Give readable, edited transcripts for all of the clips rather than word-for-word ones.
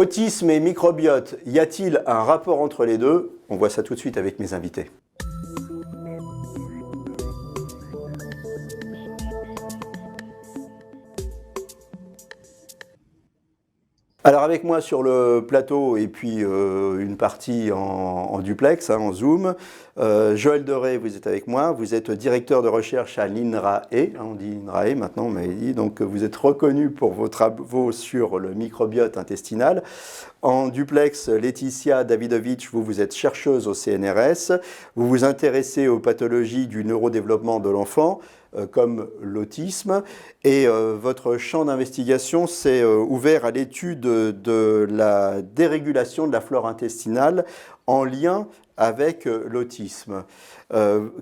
Autisme et microbiote, y a-t-il un rapport entre les deux? On voit ça tout de suite avec mes invités. Alors avec moi sur le plateau et puis une partie en duplex, en Zoom, Joël Doré, vous êtes avec moi, vous êtes directeur de recherche à l'INRAE, on dit INRAE maintenant, mais donc vous êtes reconnu pour vos travaux sur le microbiote intestinal. En duplex, Laetitia Davidovitch, vous êtes chercheuse au CNRS, vous vous intéressez aux pathologies du neurodéveloppement de l'enfant, comme l'autisme, et votre champ d'investigation s'est ouvert à l'étude de la dérégulation de la flore intestinale en lien avec l'autisme.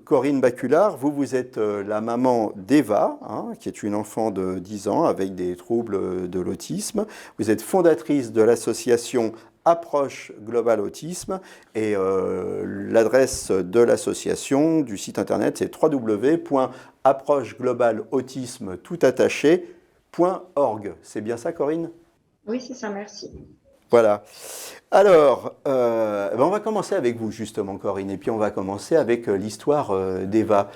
Corinne Baculard, vous êtes la maman d'Eva, qui est une enfant de 10 ans avec des troubles de l'autisme. Vous êtes fondatrice de l'association Approche Global Autisme et l'adresse de l'association du site internet c'est www.approcheglobalautisme.org. C'est bien ça, Corinne? Oui, c'est ça, merci. Voilà. Alors, on va commencer avec vous justement, Corinne, et puis on va commencer avec l'histoire d'Eva.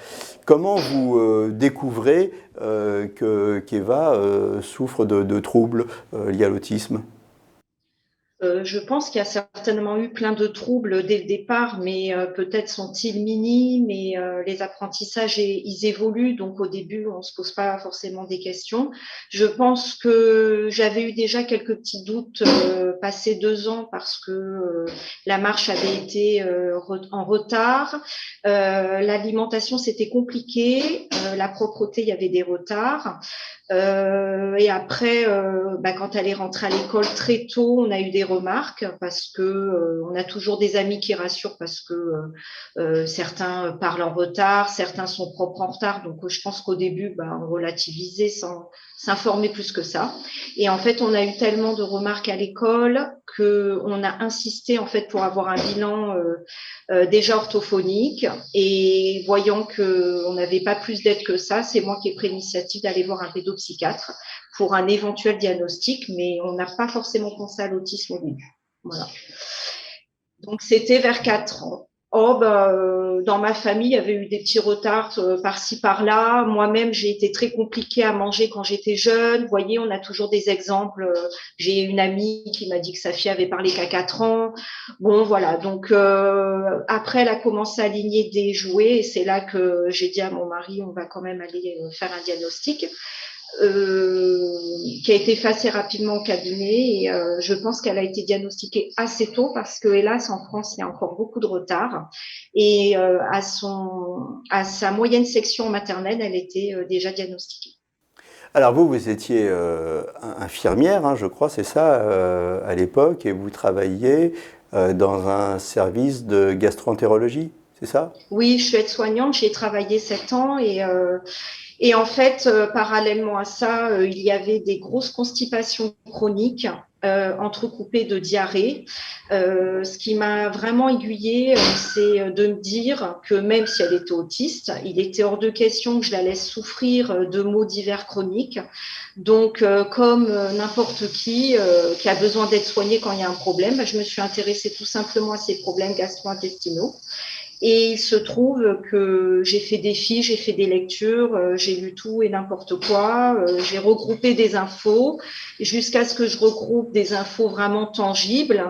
Comment vous découvrez qu'Eva souffre de troubles liés à l'autisme? Je pense qu'il y a certainement eu plein de troubles dès le départ, mais peut-être sont-ils minimes et les apprentissages, ils évoluent. Donc au début, on se pose pas forcément des questions. Je pense que j'avais eu déjà quelques petits doutes passé 2 ans parce que la marche avait été en retard. L'alimentation, c'était compliqué. La propreté, il y avait des retards. Et après, quand elle est rentrée à l'école très tôt, on a eu des remarques parce que on a toujours des amis qui rassurent parce que certains parlent en retard, certains sont propres en retard. Donc, je pense qu'au début, on relativisait sans s'informer plus que ça. Et en fait, on a eu tellement de remarques à l'école que on a insisté en fait pour avoir un bilan déjà orthophonique. Et voyant qu'on n'avait pas plus d'aide que ça, c'est moi qui ai pris l'initiative d'aller voir un pédopsychiatre pour un éventuel diagnostic, mais on n'a pas forcément pensé à l'autisme au début. Voilà. Donc c'était vers 4 ans. Dans ma famille, il y avait eu des petits retards par-ci, par-là. Moi-même, j'ai été très compliquée à manger quand j'étais jeune. Vous voyez, on a toujours des exemples. J'ai une amie qui m'a dit que sa fille avait parlé qu'à 4 ans. Bon, voilà. Donc, après, elle a commencé à aligner des jouets et c'est là que j'ai dit à mon mari, on va quand même aller faire un diagnostic. Qui a été fait assez rapidement au cabinet et je pense qu'elle a été diagnostiquée assez tôt parce que hélas en France il y a encore beaucoup de retard et à sa moyenne section maternelle elle était déjà diagnostiquée. Alors vous étiez infirmière, je crois, c'est ça, à l'époque, et vous travailliez dans un service de gastro-entérologie, c'est ça? Oui, je suis aide-soignante, j'ai travaillé 7 ans et en fait, parallèlement à ça, il y avait des grosses constipations chroniques entrecoupées de diarrhée. Ce qui m'a vraiment aiguillée, c'est de me dire que même si elle était autiste, il était hors de question que je la laisse souffrir de maux divers chroniques. Donc, comme n'importe qui a besoin d'être soigné quand il y a un problème, je me suis intéressée tout simplement à ces problèmes gastro-intestinaux. Et il se trouve que j'ai fait des fiches, j'ai fait des lectures, j'ai lu tout et n'importe quoi, j'ai regroupé des infos jusqu'à ce que je regroupe des infos vraiment tangibles.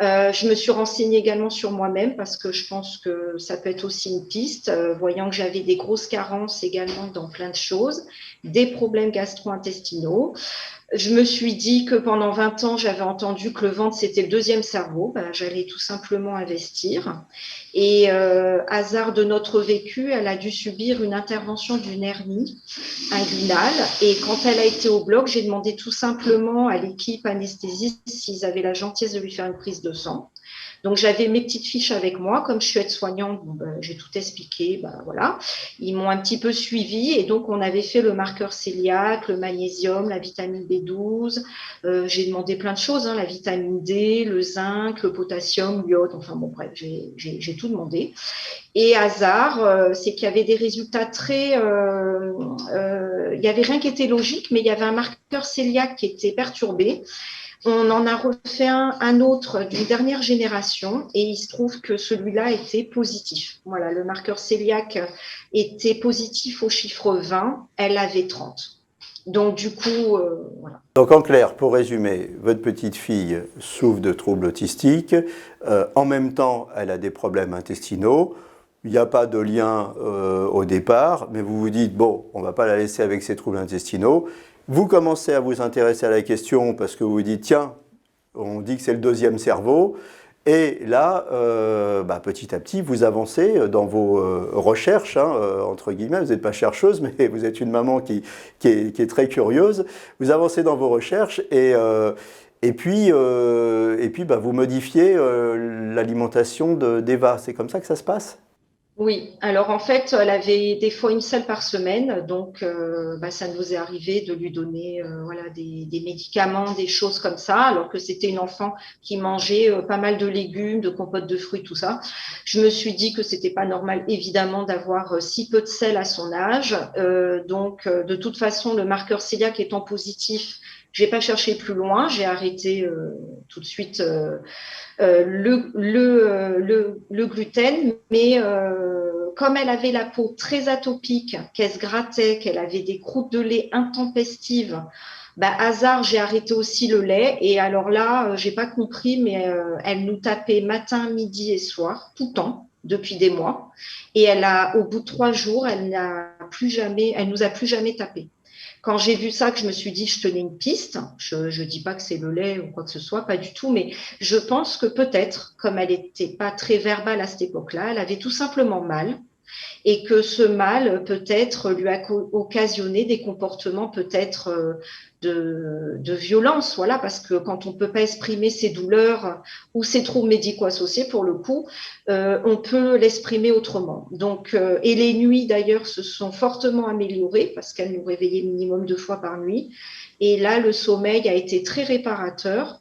Je me suis renseignée également sur moi-même parce que je pense que ça peut être aussi une piste, voyant que j'avais des grosses carences également dans plein de choses, des problèmes gastro-intestinaux. Je me suis dit que pendant 20 ans, j'avais entendu que le ventre, c'était le deuxième cerveau. J'allais tout simplement investir. Et hasard de notre vécu, elle a dû subir une intervention d'une hernie inguinale. Et quand elle a été au bloc, j'ai demandé tout simplement à l'équipe anesthésiste s'ils avaient la gentillesse de lui faire une prise de sang. Donc j'avais mes petites fiches avec moi, comme je suis aide-soignante, j'ai tout expliqué, voilà. Ils m'ont un petit peu suivi et donc on avait fait le marqueur cœliaque, le magnésium, la vitamine B12. J'ai demandé plein de choses, la vitamine D, le zinc, le potassium, l'iode, enfin bon bref, j'ai tout demandé. Et hasard, c'est qu'il y avait des résultats il y avait rien qui était logique, mais il y avait un marqueur cœliaque qui était perturbé. On en a refait un autre d'une dernière génération et il se trouve que celui-là était positif. Voilà, le marqueur cœliaque était positif au chiffre 20, elle avait 30. Donc du coup, voilà. Donc en clair, pour résumer, votre petite fille souffre de troubles autistiques, en même temps elle a des problèmes intestinaux, il n'y a pas de lien au départ, mais vous vous dites, bon, on ne va pas la laisser avec ses troubles intestinaux. Vous commencez à vous intéresser à la question parce que vous vous dites, tiens, on dit que c'est le deuxième cerveau. Et là, petit à petit, vous avancez dans vos recherches, hein, entre guillemets. Vous n'êtes pas chercheuse, mais vous êtes une maman qui est très curieuse. Vous avancez dans vos recherches et puis, vous modifiez l'alimentation d'Eva. C'est comme ça que ça se passe? Oui, alors en fait, elle avait des fois une seule par semaine, donc ça nous est arrivé de lui donner voilà, des médicaments, des choses comme ça, alors que c'était une enfant qui mangeait pas mal de légumes, de compotes de fruits, tout ça. Je me suis dit que c'était pas normal, évidemment, d'avoir si peu de sel à son âge. De toute façon, le marqueur cœliaque étant positif, j'ai pas cherché plus loin, j'ai arrêté tout de suite le gluten, mais comme elle avait la peau très atopique, qu'elle se grattait, qu'elle avait des croûtes de lait intempestives, hasard, j'ai arrêté aussi le lait. Et alors là, j'ai pas compris, mais elle nous tapait matin, midi et soir, tout le temps, depuis des mois. Et au bout de 3 jours, elle nous a plus jamais tapé. Quand j'ai vu ça, que je me suis dit, je tenais une piste. Je ne dis pas que c'est le lait ou quoi que ce soit, pas du tout, mais je pense que peut-être, comme elle n'était pas très verbale à cette époque-là, elle avait tout simplement mal et que ce mal peut-être lui a occasionné des comportements peut-être de violence, voilà, parce que quand on ne peut pas exprimer ses douleurs ou ses troubles médicaux associés, pour le coup, on peut l'exprimer autrement. Donc, et les nuits d'ailleurs se sont fortement améliorées parce qu'elle nous réveillait minimum 2 fois par nuit. Et là, le sommeil a été très réparateur.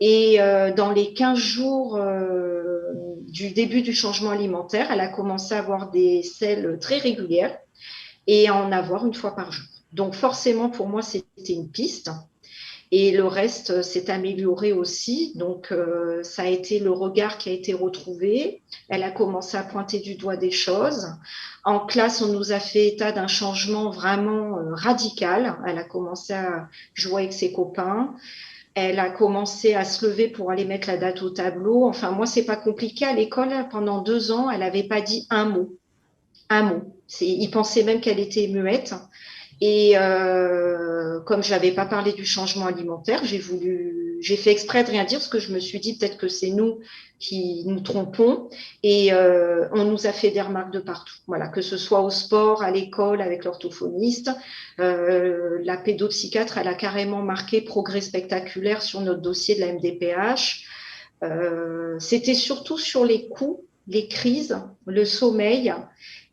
Et dans les 15 jours du début du changement alimentaire, elle a commencé à avoir des selles très régulières et à en avoir 1 fois par jour. Donc forcément, pour moi, c'était une piste. Et le reste s'est amélioré aussi. Donc, ça a été le regard qui a été retrouvé. Elle a commencé à pointer du doigt des choses. En classe, on nous a fait état d'un changement vraiment radical. Elle a commencé à jouer avec ses copains. Elle a commencé à se lever pour aller mettre la date au tableau. Enfin, moi, c'est pas compliqué. À l'école, pendant 2 ans, elle n'avait pas dit un mot. Un mot. Ils pensaient même qu'elle était muette. Et comme je n'avais pas parlé du changement alimentaire, j'ai fait exprès de rien dire parce que je me suis dit peut-être que c'est nous qui nous trompons. Et on nous a fait des remarques de partout. Voilà, que ce soit au sport, à l'école, avec l'orthophoniste. La pédopsychiatre, elle a carrément marqué progrès spectaculaire sur notre dossier de la MDPH. C'était surtout sur les coups, les crises, le sommeil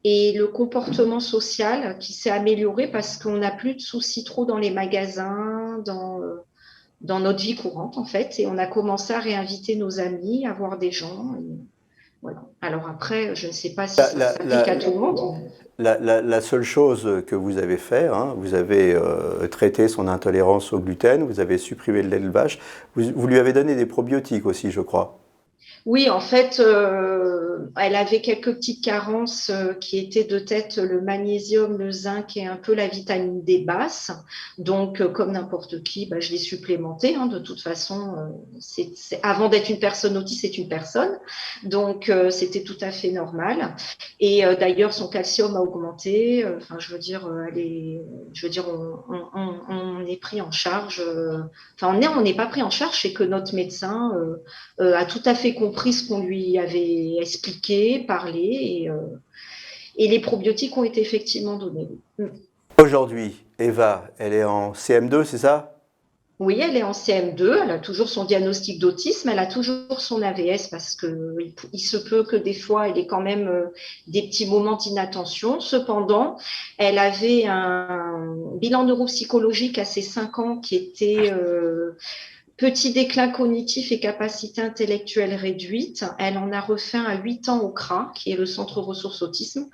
et le comportement social qui s'est amélioré parce qu'on n'a plus de soucis trop dans les magasins, dans notre vie courante en fait. Et on a commencé à réinviter nos amis, à voir des gens. Et voilà. Alors après, je ne sais pas si La, ça la, s'applique à la, tout le monde. la seule chose que vous avez fait, hein, vous avez traité son intolérance au gluten, vous avez supprimé le lait de vache, vous lui avez donné des probiotiques aussi, je crois. Oui, en fait, elle avait quelques petites carences qui étaient de tête le magnésium, le zinc et un peu la vitamine D basse. Donc, comme n'importe qui, je l'ai supplémenté. Hein, de toute façon, avant d'être une personne autiste, c'est une personne. Donc, c'était tout à fait normal. Et d'ailleurs, son calcium a augmenté. Enfin, je veux dire, on est pris en charge. Enfin, on n'est pas pris en charge, c'est que notre médecin a tout à fait compris ce qu'on lui avait expliqué, parlé, et les probiotiques ont été effectivement donnés. Aujourd'hui, Eva, elle est en CM2, c'est ça? Oui, elle est en CM2, elle a toujours son diagnostic d'autisme, elle a toujours son AVS parce qu'il se peut que des fois, elle ait quand même des petits moments d'inattention. Cependant, elle avait un bilan neuropsychologique à ses 5 ans qui était petit déclin cognitif et capacité intellectuelle réduite. Elle en a refait un à 8 ans au CRA, qui est le Centre Ressources Autisme,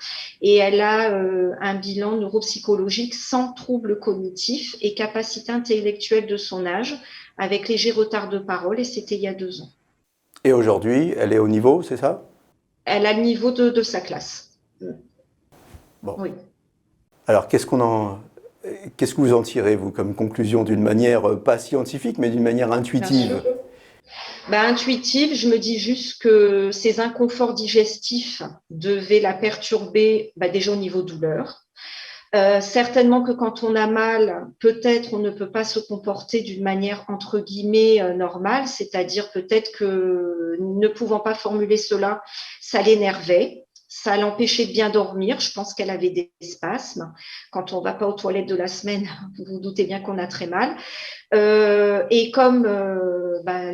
et elle a un bilan neuropsychologique sans trouble cognitif et capacité intellectuelle de son âge, avec léger retard de parole, et c'était il y a 2 ans. Et aujourd'hui, elle est au niveau, c'est ça? Elle a le niveau de sa classe. Bon. Oui. Alors, qu'est-ce que vous en tirez, vous, comme conclusion, d'une manière pas scientifique, mais d'une manière intuitive? Intuitive, je me dis juste que ces inconforts digestifs devaient la perturber déjà au niveau douleur. Certainement que quand on a mal, peut-être on ne peut pas se comporter d'une manière entre guillemets normale, c'est-à-dire peut-être que ne pouvant pas formuler cela, ça l'énervait, ça l'empêchait de bien dormir. Je pense qu'elle avait des spasmes. Quand on ne va pas aux toilettes de la semaine, vous vous doutez bien qu'on a très mal. Et comme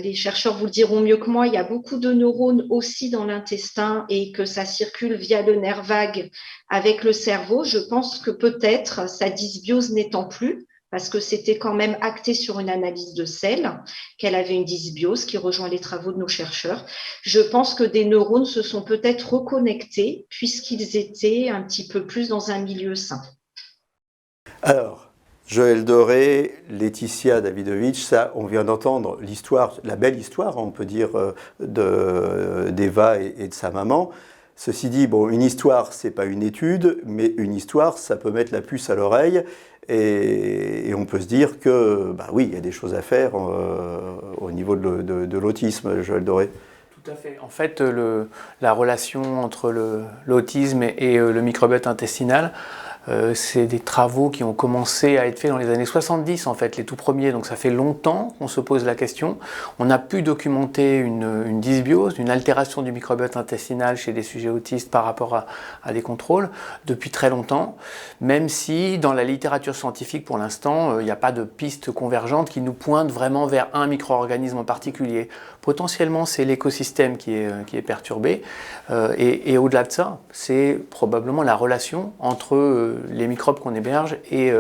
les chercheurs vous le diront mieux que moi, il y a beaucoup de neurones aussi dans l'intestin et que ça circule via le nerf vague avec le cerveau. Je pense que peut-être sa dysbiose n'étant plus, parce que c'était quand même acté sur une analyse de sel, qu'elle avait une dysbiose qui rejoint les travaux de nos chercheurs. Je pense que des neurones se sont peut-être reconnectés puisqu'ils étaient un petit peu plus dans un milieu sain. Alors, Joël Doré, Laetitia Davidovich, ça, on vient d'entendre l'histoire, la belle histoire, on peut dire, d'Eva et de sa maman. Ceci dit, bon, une histoire, c'est pas une étude, mais une histoire, ça peut mettre la puce à l'oreille, et on peut se dire que, oui, il y a des choses à faire au niveau de l'autisme, Joël Doré. Tout à fait. En fait, la relation entre l'autisme et le microbiote intestinal, c'est des travaux qui ont commencé à être faits dans les années 70, en fait, les tout premiers. Donc ça fait longtemps qu'on se pose la question. On a pu documenter une dysbiose, une altération du microbiote intestinal chez des sujets autistes par rapport à des contrôles depuis très longtemps, même si dans la littérature scientifique, pour l'instant, il n'y a pas de piste convergente qui nous pointe vraiment vers un micro-organisme en particulier. Potentiellement, c'est l'écosystème qui est perturbé. Et au-delà de ça, c'est probablement la relation entre les microbes qu'on héberge et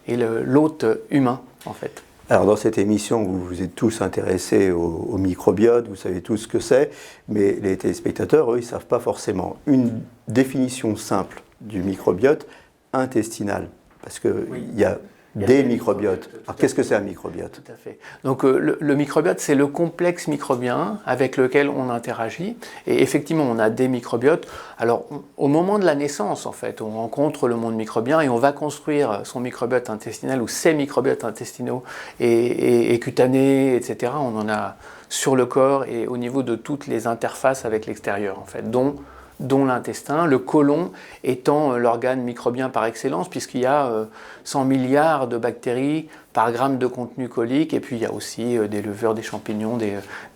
l'hôte humain, en fait. Alors dans cette émission, vous vous êtes tous intéressés au microbiote, vous savez tous ce que c'est, mais les téléspectateurs, eux, ils ne savent pas forcément. Une définition simple du microbiote intestinal, parce qu'il y a des microbiotes. Alors qu'est-ce que c'est un microbiote? Tout à fait. Donc le microbiote, c'est le complexe microbien avec lequel on interagit. Et effectivement, on a des microbiotes. Alors au moment de la naissance, en fait, on rencontre le monde microbien et on va construire son microbiote intestinal ou ses microbiotes intestinaux et cutanés, etc. On en a sur le corps et au niveau de toutes les interfaces avec l'extérieur, en fait, dont l'intestin, le côlon étant l'organe microbien par excellence, puisqu'il y a 100 milliards de bactéries par gramme de contenu colique, et puis il y a aussi des levures, des champignons,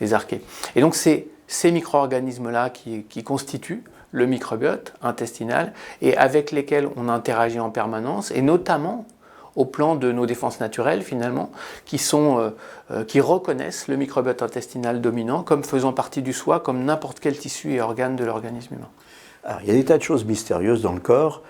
des archées. Et donc c'est ces micro-organismes-là qui constituent le microbiote intestinal, et avec lesquels on interagit en permanence, et notamment au plan de nos défenses naturelles finalement, qui reconnaissent le microbiote intestinal dominant comme faisant partie du soi, comme n'importe quel tissu et organe de l'organisme humain. Alors, il y a des tas de choses mystérieuses dans le corps.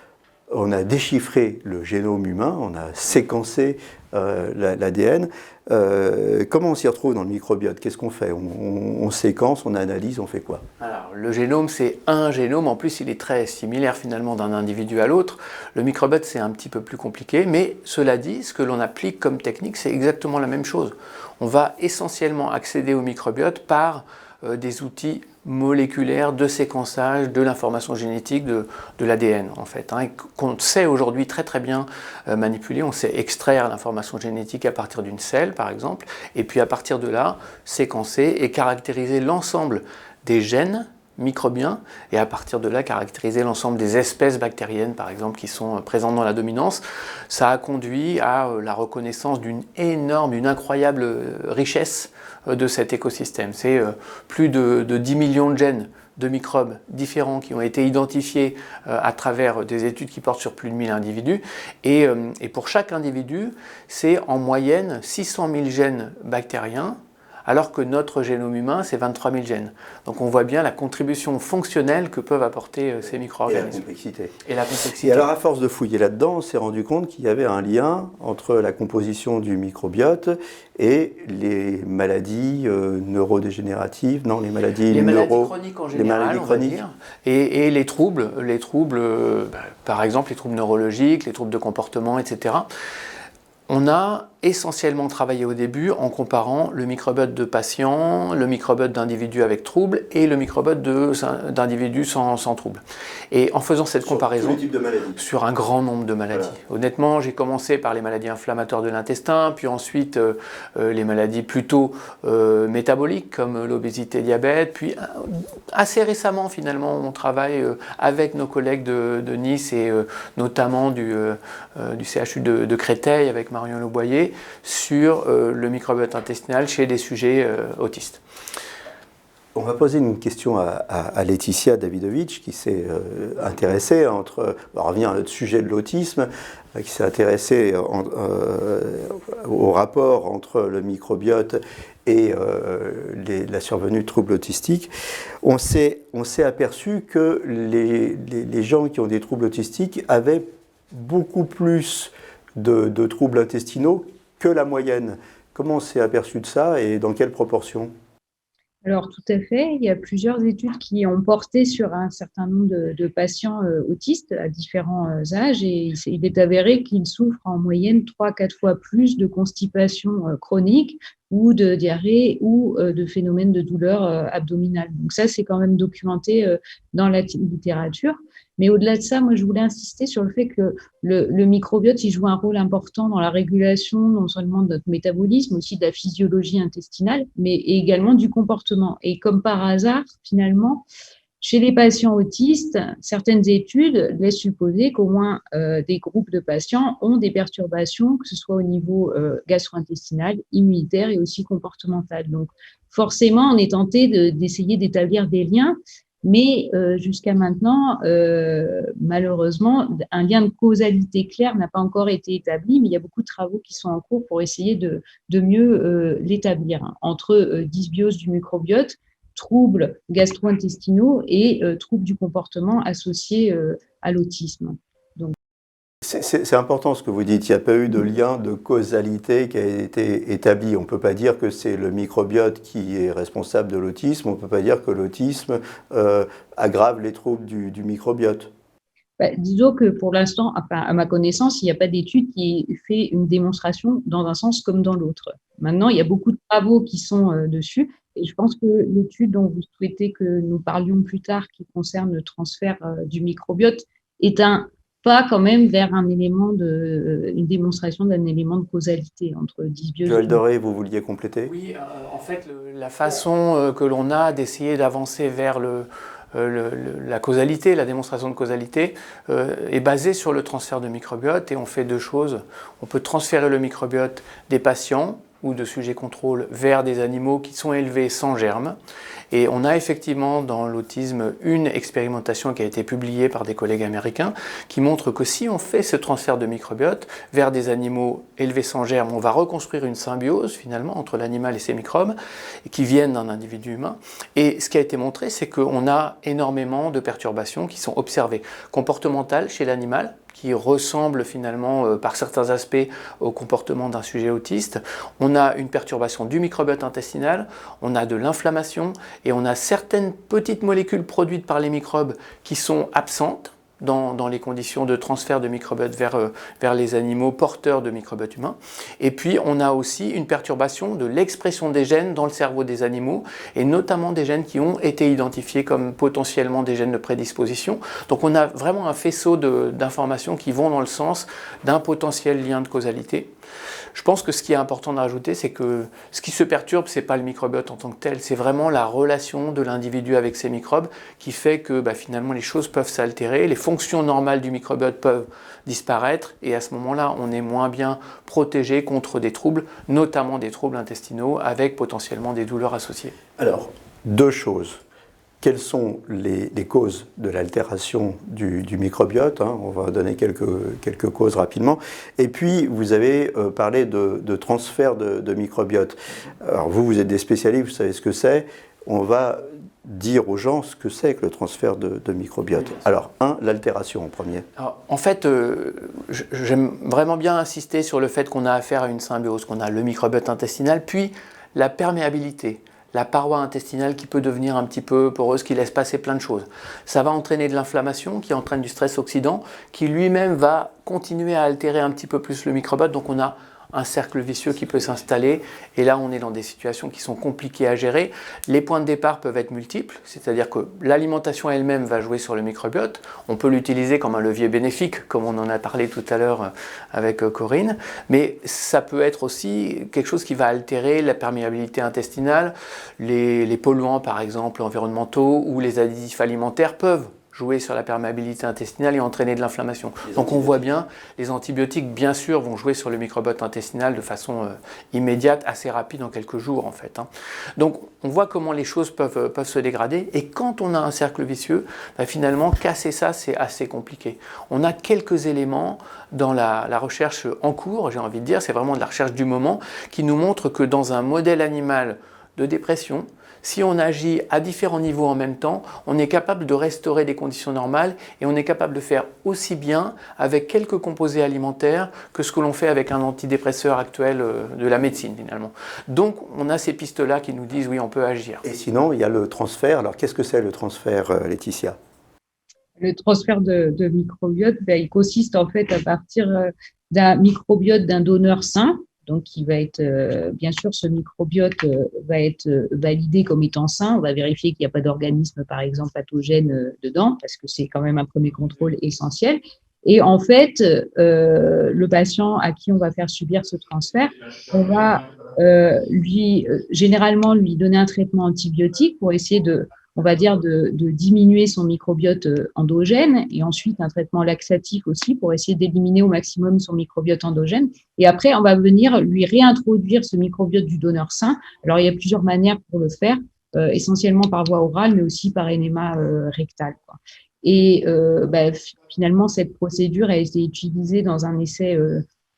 On a déchiffré le génome humain, on a séquencé l'ADN. Comment on s'y retrouve dans le microbiote? Qu'est-ce qu'on fait? On séquence, on analyse, on fait quoi? Alors, le génome, c'est un génome. En plus, il est très similaire finalement d'un individu à l'autre. Le microbiote, c'est un petit peu plus compliqué. Mais cela dit, ce que l'on applique comme technique, c'est exactement la même chose. On va essentiellement accéder au microbiote par des outils moléculaires de séquençage de l'information génétique de l'ADN en fait, hein, qu'on sait aujourd'hui très très bien manipuler. On sait extraire l'information génétique à partir d'une cellule par exemple, et puis à partir de là séquencer et caractériser l'ensemble des gènes microbiens, et à partir de là caractériser l'ensemble des espèces bactériennes par exemple qui sont présentes dans la dominance. Ça a conduit à la reconnaissance d'une énorme, d'une incroyable richesse de cet écosystème. C'est plus de 10 millions de gènes de microbes différents qui ont été identifiés à travers des études qui portent sur plus de 1000 individus. Et pour chaque individu, c'est en moyenne 600 000 gènes bactériens, alors que notre génome humain, c'est 23 000 gènes. Donc on voit bien la contribution fonctionnelle que peuvent apporter ces micro-organismes. Et la complexité. Et la complexité. Et alors à force de fouiller là-dedans, on s'est rendu compte qu'il y avait un lien entre la composition du microbiote et les maladies neurodégénératives, non, les maladies chroniques en général, on va dire, et les troubles, par exemple les troubles neurologiques, les troubles de comportement, etc. On a essentiellement travaillé au début en comparant le microbiote de patients, le microbiote d'individus avec troubles et le microbiote d'individus sans troubles. Et en faisant cette comparaison tous les types de maladies. Sur un grand nombre de maladies. Voilà. Honnêtement, j'ai commencé par les maladies inflammatoires de l'intestin, puis ensuite les maladies plutôt métaboliques comme l'obésité, diabète, puis assez récemment finalement on travaille avec nos collègues de Nice et notamment du CHU de Créteil avec Marion Leboyer sur le microbiote intestinal chez des sujets autistes. On va poser une question à Laetitia Davidovich qui s'est intéressée on revient à notre sujet de l'autisme, qui s'est intéressée au rapport entre le microbiote et la survenue de troubles autistiques. On s'est aperçu que les gens qui ont des troubles autistiques avaient beaucoup plus de troubles intestinaux que la moyenne. Comment on s'est aperçu de ça et dans quelle proportion ? Alors, tout à fait. Il y a plusieurs études qui ont porté sur un certain nombre de patients autistes à différents âges et il est avéré qu'ils souffrent en moyenne 3-4 fois plus de constipation chronique ou de diarrhée ou de phénomènes de douleur abdominale. Donc ça, c'est quand même documenté dans la littérature. Mais au-delà de ça, moi, je voulais insister sur le fait que le microbiote, il joue un rôle important dans la régulation non seulement de notre métabolisme, aussi de la physiologie intestinale, mais également du comportement. Et comme par hasard, finalement, chez les patients autistes, certaines études laissent supposer qu'au moins des groupes de patients ont des perturbations, que ce soit au niveau gastro-intestinal, immunitaire et aussi comportemental. Donc, forcément, on est tenté d'essayer d'établir des liens. Mais jusqu'à maintenant, malheureusement, un lien de causalité clair n'a pas encore été établi, mais il y a beaucoup de travaux qui sont en cours pour essayer de mieux l'établir entre dysbiose du microbiote, troubles gastro-intestinaux et troubles du comportement associés à l'autisme. Donc, c'est important ce que vous dites, il n'y a pas eu de lien de causalité qui a été établi. On ne peut pas dire que c'est le microbiote qui est responsable de l'autisme, on ne peut pas dire que l'autisme aggrave les troubles du microbiote. Disons que pour l'instant, à ma connaissance, il n'y a pas d'étude qui fait une démonstration dans un sens comme dans l'autre. Maintenant, il y a beaucoup de travaux qui sont dessus et je pense que l'étude dont vous souhaitez que nous parlions plus tard, qui concerne le transfert du microbiote, est un pas quand même vers une démonstration d'un élément de causalité entre dysbiose. Joël Doré, vous vouliez compléter ? Oui, en fait, la façon que l'on a d'essayer d'avancer vers la causalité, la démonstration de causalité, est basée sur le transfert de microbiote et on fait deux choses. On peut transférer le microbiote des patients ou de sujets contrôle vers des animaux qui sont élevés sans germes. Et on a effectivement dans l'autisme une expérimentation qui a été publiée par des collègues américains qui montre que si on fait ce transfert de microbiote vers des animaux élevés sans germes, on va reconstruire une symbiose finalement entre l'animal et ses microbes qui viennent d'un individu humain. Et ce qui a été montré, c'est qu'on a énormément de perturbations qui sont observées, comportementales chez l'animal, qui ressemble finalement par certains aspects au comportement d'un sujet autiste. On a une perturbation du microbiote intestinal, on a de l'inflammation et on a certaines petites molécules produites par les microbes qui sont absentes dans les conditions de transfert de microbiote vers les animaux porteurs de microbiote humain. Et puis on a aussi une perturbation de l'expression des gènes dans le cerveau des animaux et notamment des gènes qui ont été identifiés comme potentiellement des gènes de prédisposition. Donc on a vraiment un faisceau d'informations qui vont dans le sens d'un potentiel lien de causalité. Je pense que ce qui est important de rajouter, c'est que ce qui se perturbe, ce n'est pas le microbiote en tant que tel, c'est vraiment la relation de l'individu avec ses microbes qui fait que finalement les choses peuvent s'altérer, les fonctions normales du microbiote peuvent disparaître et à ce moment-là, on est moins bien protégé contre des troubles, notamment des troubles intestinaux avec potentiellement des douleurs associées. Alors, deux choses. Quelles sont les causes de l'altération du microbiote, hein, on va donner quelques causes rapidement. Et puis, vous avez parlé de transfert de microbiote. Alors, vous êtes des spécialistes, vous savez ce que c'est. On va dire aux gens ce que c'est que le transfert de microbiote. Oui, alors, l'altération en premier. Alors, en fait, j'aime vraiment bien insister sur le fait qu'on a affaire à une symbiose, qu'on a le microbiote intestinal, puis la perméabilité. La paroi intestinale qui peut devenir un petit peu poreuse, qui laisse passer plein de choses. Ça va entraîner de l'inflammation, qui entraîne du stress oxydant, qui lui-même va continuer à altérer un petit peu plus le microbiote. Donc on a un cercle vicieux qui peut s'installer. Et là, on est dans des situations qui sont compliquées à gérer. Les points de départ peuvent être multiples, c'est-à-dire que l'alimentation elle-même va jouer sur le microbiote. On peut l'utiliser comme un levier bénéfique, comme on en a parlé tout à l'heure avec Corinne. Mais ça peut être aussi quelque chose qui va altérer la perméabilité intestinale. Les polluants, par exemple, environnementaux ou les additifs alimentaires peuvent jouer sur la perméabilité intestinale et entraîner de l'inflammation. Donc on voit bien, les antibiotiques, bien sûr, vont jouer sur le microbiote intestinal de façon immédiate, assez rapide, en quelques jours en fait. Donc on voit comment les choses peuvent se dégrader, et quand on a un cercle vicieux, finalement, casser ça, c'est assez compliqué. On a quelques éléments dans la recherche en cours, j'ai envie de dire, c'est vraiment de la recherche du moment, qui nous montre que dans un modèle animal de dépression, si on agit à différents niveaux en même temps, on est capable de restaurer des conditions normales, et on est capable de faire aussi bien avec quelques composés alimentaires que ce que l'on fait avec un antidépresseur actuel de la médecine finalement. Donc on a ces pistes-là qui nous disent oui, on peut agir. Et sinon, il y a le transfert. Alors qu'est-ce que c'est le transfert, Laetitia? Le transfert de microbiote, il consiste en fait à partir d'un microbiote d'un donneur sain. Donc, qui va être, bien sûr, ce microbiote va être validé comme étant sain. On va vérifier qu'il n'y a pas d'organisme, par exemple, pathogène dedans, parce que c'est quand même un premier contrôle essentiel. Et en fait, le patient à qui on va faire subir ce transfert, on va généralement lui donner un traitement antibiotique pour essayer on va dire, de diminuer son microbiote endogène, et ensuite un traitement laxatif aussi pour essayer d'éliminer au maximum son microbiote endogène. Et après, on va venir lui réintroduire ce microbiote du donneur sain. Alors, il y a plusieurs manières pour le faire, essentiellement par voie orale, mais aussi par énéma rectal, quoi. Et finalement, cette procédure a été utilisée dans un essai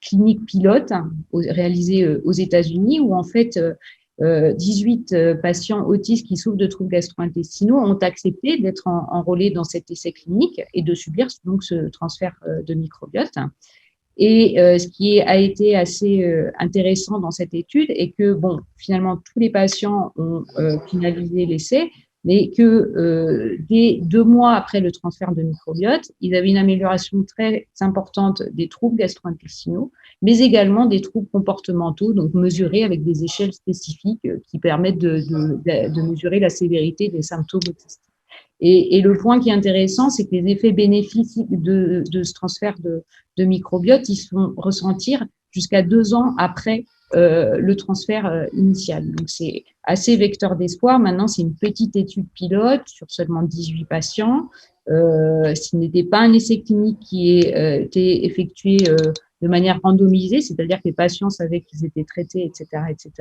clinique pilote réalisé aux États-Unis, où en fait, 18 patients autistes qui souffrent de troubles gastro-intestinaux ont accepté d'être enrôlés dans cet essai clinique et de subir donc ce transfert de microbiote. Et ce qui a été assez intéressant dans cette étude est que, bon, finalement, tous les patients ont finalisé l'essai, mais que dès 2 mois après le transfert de microbiote, ils avaient une amélioration très importante des troubles gastro-intestinaux, mais également des troubles comportementaux, donc mesurés avec des échelles spécifiques qui permettent de mesurer la sévérité des symptômes autistiques. Et le point qui est intéressant, c'est que les effets bénéfiques de ce transfert de microbiote, ils se font ressentir jusqu'à 2 ans après le transfert initial. Donc, c'est assez vecteur d'espoir. Maintenant, c'est une petite étude pilote sur seulement 18 patients. Ce n'était pas un essai clinique qui a été effectué de manière randomisée, c'est-à-dire que les patients savaient qu'ils étaient traités, etc., etc.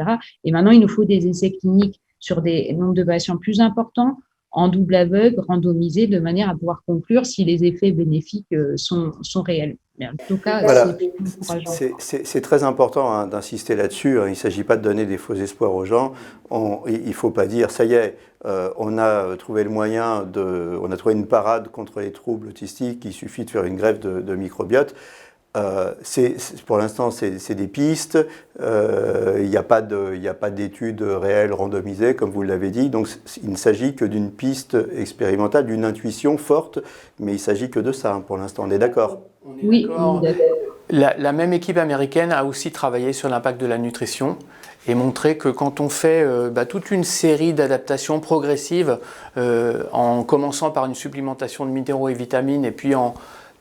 Et maintenant, il nous faut des essais cliniques sur des nombres de patients plus importants, en double aveugle, randomisé, de manière à pouvoir conclure si les effets bénéfiques sont réels. Mais en tout cas, voilà. c'est C'est très important d'insister là-dessus. Il ne s'agit pas de donner des faux espoirs aux gens. Il ne faut pas dire, ça y est, on a trouvé le moyen on a trouvé une parade contre les troubles autistiques, il suffit de faire une greffe de microbiote. Pour l'instant, c'est des pistes. Il n'y a pas d'études réelles randomisées, comme vous l'avez dit. Donc, il ne s'agit que d'une piste expérimentale, d'une intuition forte, mais il ne s'agit que de ça, pour l'instant. On est d'accord? Oui, d'accord. La même équipe américaine a aussi travaillé sur l'impact de la nutrition et montré que quand on fait toute une série d'adaptations progressives, en commençant par une supplémentation de minéraux et vitamines, et puis en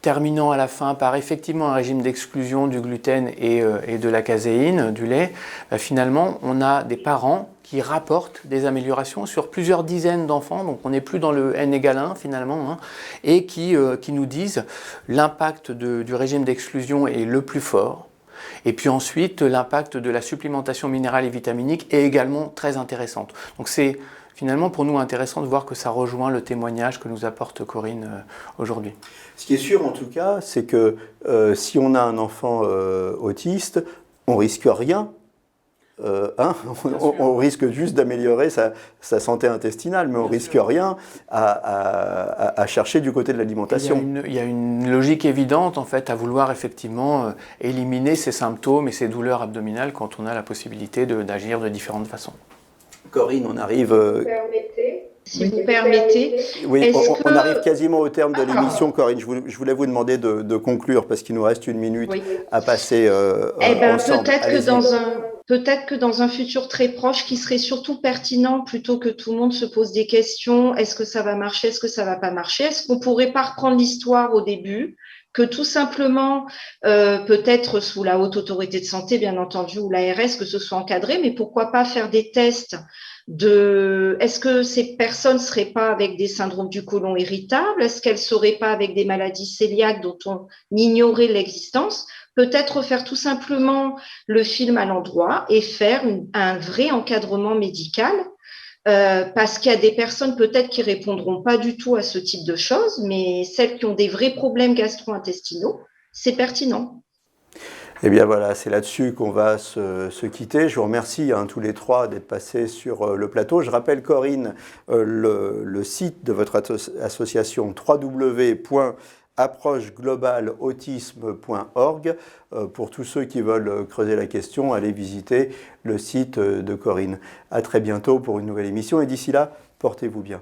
terminant à la fin par effectivement un régime d'exclusion du gluten et de la caséine, du lait, finalement, on a des parents qui rapportent des améliorations sur plusieurs dizaines d'enfants, donc on n'est plus dans le n égale 1 finalement, et qui nous disent l'impact du régime d'exclusion est le plus fort. Et puis ensuite, l'impact de la supplémentation minérale et vitaminique est également très intéressante. Donc c'est finalement pour nous intéressant de voir que ça rejoint le témoignage que nous apporte Corinne aujourd'hui. Ce qui est sûr en tout cas, c'est que si on a un enfant autiste, on risque rien. On risque juste d'améliorer sa santé intestinale, mais on risque rien à chercher du côté de l'alimentation. Il y a une logique évidente en fait à vouloir effectivement éliminer ces symptômes et ces douleurs abdominales quand on a la possibilité d'agir de différentes façons. Corinne, on arrive... si vous permettez. Oui, on arrive quasiment au terme de l'émission, Corinne. Je voulais vous demander de conclure parce qu'il nous reste une minute à passer ensemble. Peut-être que dans un futur très proche, qui serait surtout pertinent, plutôt que tout le monde se pose des questions, est-ce que ça va marcher, est-ce que ça va pas marcher, est-ce qu'on pourrait pas reprendre l'histoire au début, que tout simplement, peut-être sous la Haute Autorité de Santé, bien entendu, ou l'ARS, que ce soit encadré, mais pourquoi pas faire des tests est-ce que ces personnes ne seraient pas avec des syndromes du côlon irritable? Est-ce qu'elles ne seraient pas avec des maladies cœliaques dont on ignorait l'existence? Peut-être faire tout simplement le film à l'endroit et faire un vrai encadrement médical, parce qu'il y a des personnes peut-être qui répondront pas du tout à ce type de choses, mais celles qui ont des vrais problèmes gastro-intestinaux, c'est pertinent. Eh bien voilà, c'est là-dessus qu'on va se quitter. Je vous remercie tous les trois d'être passés sur le plateau. Je rappelle, Corinne, le site de votre association www.approcheglobalautisme.org. Pour tous ceux qui veulent creuser la question, allez visiter le site de Corinne. À très bientôt pour une nouvelle émission et d'ici là, portez-vous bien.